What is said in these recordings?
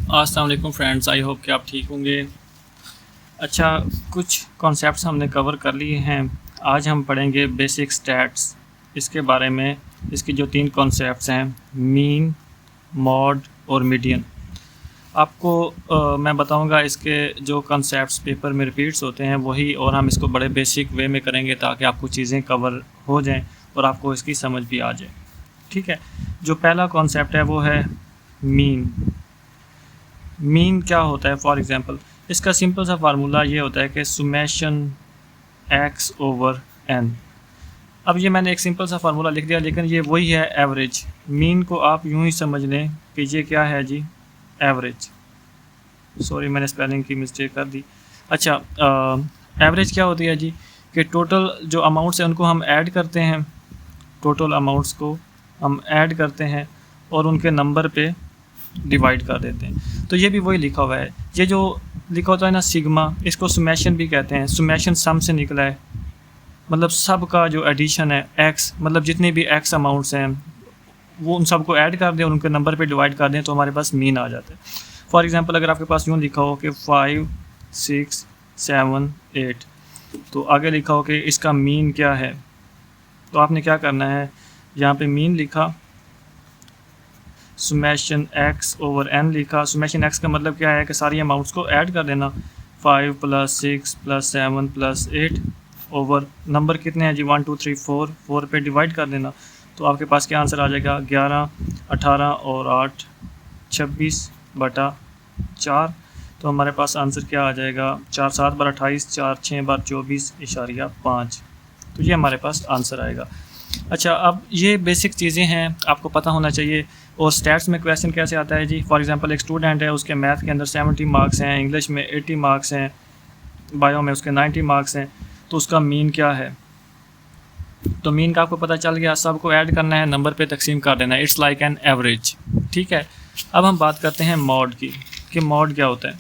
अस्सलाम वालेकुम friends, I hope कि आप ठीक होंगे। अच्छा, कुछ कॉन्सेप्ट्स हमने कवर कर लिए हैं। आज हम पढ़ेंगे बेसिक स्टैट्स, इसके बारे में। इसकी जो 3 कॉन्सेप्ट्स हैं, मीन, मॉड और मीडियन। आपको मैं बताऊंगा इसके जो कॉन्सेप्ट्स पेपर में रिपीट्स होते हैं वही, और हम इसको बड़े बेसिक वे में करेंगे ताकि आपको चीज़ें कवर हो जाएं और आपको इसकी समझ भी आ जाए। ठीक है, जो पहला कॉन्सेप्ट है वो है मीन। मीन क्या होता है? फॉर एग्जांपल, इसका सिंपल सा फार्मूला ये होता है कि सुमेशन x ओवर n। अब ये मैंने एक सिंपल सा फार्मूला लिख दिया, लेकिन ये वही है एवरेज। मीन को आप यूं ही समझ लें कि ये क्या है जी, एवरेज। सॉरी, मैंने स्पेलिंग की मिस्टेक कर दी। अच्छा, एवरेज क्या होती है जी कि टोटल जो अमाउंट्स हैं उनको हम ऐड करते हैं, टोटल अमाउंट्स को हम ऐड करते हैं और उनके नंबर पे डिवाइड कर देते हैं। तो ये भी वही लिखा हुआ है। ये जो लिखा होता है ना सिग्मा, इसको सुमेशन भी कहते हैं। सुमेशन सम से निकला है, मतलब सब का जो एडिशन है x, मतलब जितने भी x अमाउंट्स हैं वो उन सबको ऐड कर दें और उनके नंबर पे डिवाइड कर दें तो हमारे पास मीन आ जाता है। फॉर एग्जांपल, अगर आपके पास यूँ लिखा हो कि 5, 6, 7, 8, तो आगे लिखा हो कि इसका मीन क्या है, तो आपने क्या करना है, यहाँ पे मीन लिखा, सुमेशन x ओवर n लिखा। सुमेशन x का मतलब क्या है कि सारी अमाउंट्स को ऐड कर देना, 5 + 6 + 7 + 8 ओवर नंबर कितने हैं जी, 1 2 3 4, 4 पे डिवाइड कर देना। तो आपके पास क्या आंसर आ जाएगा, 11, 18 और 8 26/4। तो हमारे पास आंसर क्या आ जाएगा, 4 7 बार 28, 4 6 बार 24.5। तो ये हमारे पास आंसर आएगा। अच्छा, अब ये बेसिक चीज़ें हैं, आपको पता होना चाहिए। और स्टैट्स में क्वेश्चन कैसे आता है जी, फॉर एग्जांपल एक स्टूडेंट है, उसके मैथ के अंदर 70 मार्क्स हैं, इंग्लिश में 80 मार्क्स हैं, बायो में उसके 90 मार्क्स हैं, तो उसका मीन क्या है। तो मीन का आपको पता चल गया, सबको ऐड करना है, नंबर पे तकसीम कर देना है। It's like an average. ठीक है, अब हम बात करते हैं मॉड की, कि मॉड क्या होता है।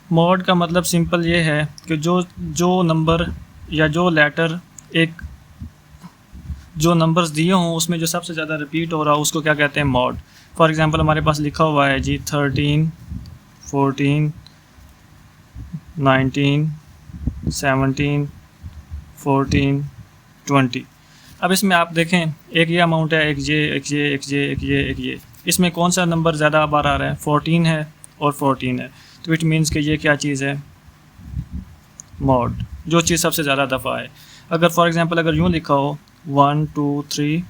मॉड का मतलब सिंपल ये है कि जो नंबर या जो लेटर, एक जो नंबर्स दिए हों उसमें जो सबसे ज़्यादा रिपीट हो रहा हो उसको क्या कहते हैं, मॉड। फॉर एग्जांपल, हमारे पास लिखा हुआ है जी 13, 14, 19, 17, 14, 20। अब इसमें आप देखें, एक ये अमाउंट है, एक ये, एक ये, एक ये, एक ये, एक ये। इसमें कौन सा नंबर ज़्यादा बार आ रहा है, 14 है और 14 है। तो इट मीन्स कि ये क्या चीज़ है, मॉड, जो चीज़ सबसे ज़्यादा दफ़ा है। अगर फॉर एग्जांपल अगर यूँ लिखा हो 1 2 3,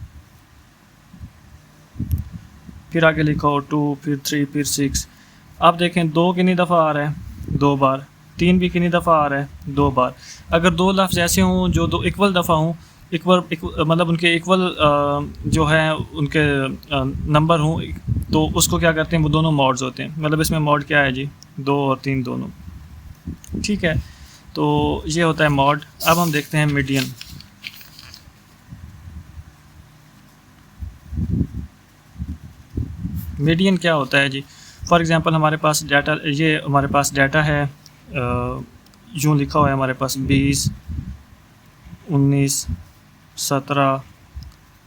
फिर आगे लिखा हो 2, फिर 3, फिर 6, आप देखें 2 कितनी दफ़ा आ रहा है, 2 बार। 3 भी कितनी दफ़ा आ रहा है, 2 बार। अगर 2 लफ्ज़ ऐसे हों जो 2 इक्वल दफ़ा हों, मतलब उनके इक्वल जो है उनके नंबर हों, तो उसको क्या करते हैं, वो दोनों मॉड्स होते हैं। मतलब इसमें मॉड क्या है जी, 2 और 3 दोनों। ठीक है, तो ये होता है मॉड। अब हम देखते हैं मीडियन। मीडियन क्या होता है जी, फॉर एग्जांपल हमारे पास डाटा, ये हमारे पास डाटा है, यूँ लिखा हुआ है हमारे पास 20, 19, 17,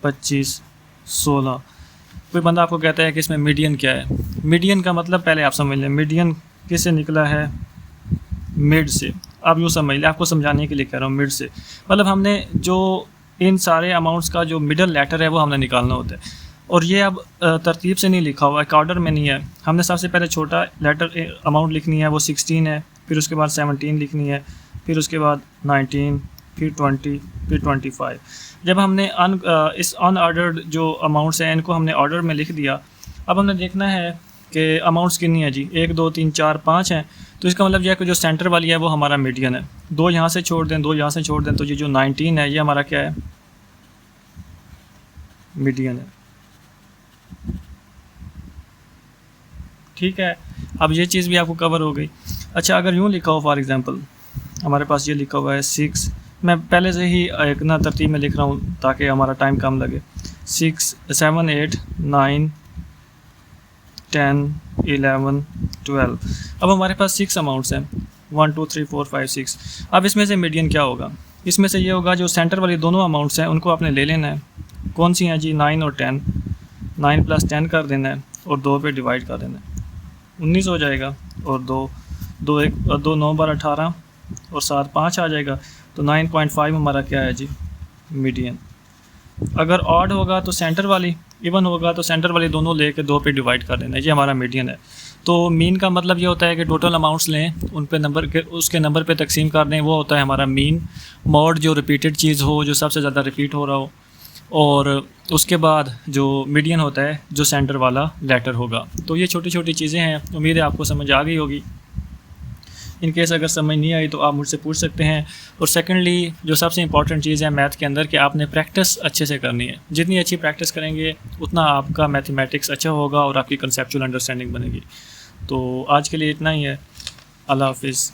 25, 16। कोई बंदा आपको कहता है कि इसमें मीडियन क्या है। मीडियन का मतलब पहले आप समझ लें, मीडियन किससे निकला है, मिड से। आप यूँ समझ लें, आपको समझाने के लिए कह रहा हूँ, मिड से मतलब हमने जो इन सारे अमाउंट्स का जो मिडल लेटर है वो हमने निकालना होता है। और ये अब तरतीब से नहीं लिखा हुआ है, एक ऑर्डर में नहीं है। हमने सबसे पहले छोटा लेटर अमाउंट लिखनी है, वो 16 है, फिर उसके बाद 17 लिखनी है, फिर उसके बाद 19, फिर 20, फिर 25। जब हमने इस अनऑर्डर्ड जो अमाउंट्स हैं इनको हमने ऑर्डर में लिख दिया, अब हमने देखना है कि अमाउंट्स कितनी है जी, 1 2 3 4 5 हैं। तो इसका मतलब यह है कि जो सेंटर वाली है वो हमारा मीडियन है। 2 यहाँ से छोड़ दें, 2 यहाँ से छोड़ दें, तो ये जो 19 है ये हमारा क्या है, मीडियन है। ठीक है, अब ये चीज़ भी आपको कवर हो गई। अच्छा, अगर यूँ लिखा हो, फॉर एग्जांपल हमारे पास ये लिखा हुआ है 6, मैं पहले से ही एक ना तरतीब में लिख रहा हूँ ताकि हमारा टाइम कम लगे। 6 7 8 9 10 11 12। अब हमारे पास 6 अमाउंट्स हैं, 1 2 3 4 5 6। अब इसमें से मीडियन क्या होगा, इसमें से ये होगा जो सेंटर वाली दोनों अमाउंट्स हैं उनको आपने ले लेना है। कौन सी हैं जी, 9 और 10। 9 + 10 कर देना है और 2 पे डिवाइड कर देना है, 19 हो जाएगा। और 2 9 बार 18 और 7 5 आ जाएगा। तो 9.5 हमारा क्या है जी, मीडियन। अगर ऑड होगा तो सेंटर वाली, इवन होगा तो सेंटर वाली दोनों लेके 2 पे डिवाइड कर देना है, ये हमारा मीडियन है। तो मीन का मतलब ये होता है कि टोटल अमाउंट्स लें, उन पे नंबर के उसके नंबर पे तकसीम कर दें, वो होता है हमारा मीन। मॉड जो रिपीटेड चीज़ हो, जो सबसे ज़्यादा रिपीट हो रहा हो, और उसके बाद जो मीडियन होता है जो सेंटर वाला लेटर होगा। तो ये छोटी छोटी चीज़ें हैं, उम्मीद है आपको समझ आ गई होगी। इन केस अगर समझ नहीं आई तो आप मुझसे पूछ सकते हैं। और सेकेंडली जो सबसे इंपॉर्टेंट चीज़ है मैथ के अंदर कि आपने प्रैक्टिस अच्छे से करनी है। जितनी अच्छी प्रैक्टिस करेंगे उतना आपका मैथमेटिक्स अच्छा होगा और आपकी कंसेप्चुअल अंडरस्टैंडिंग बनेगी। तो आज के लिए इतना ही है। अल्लाह हाफिज़।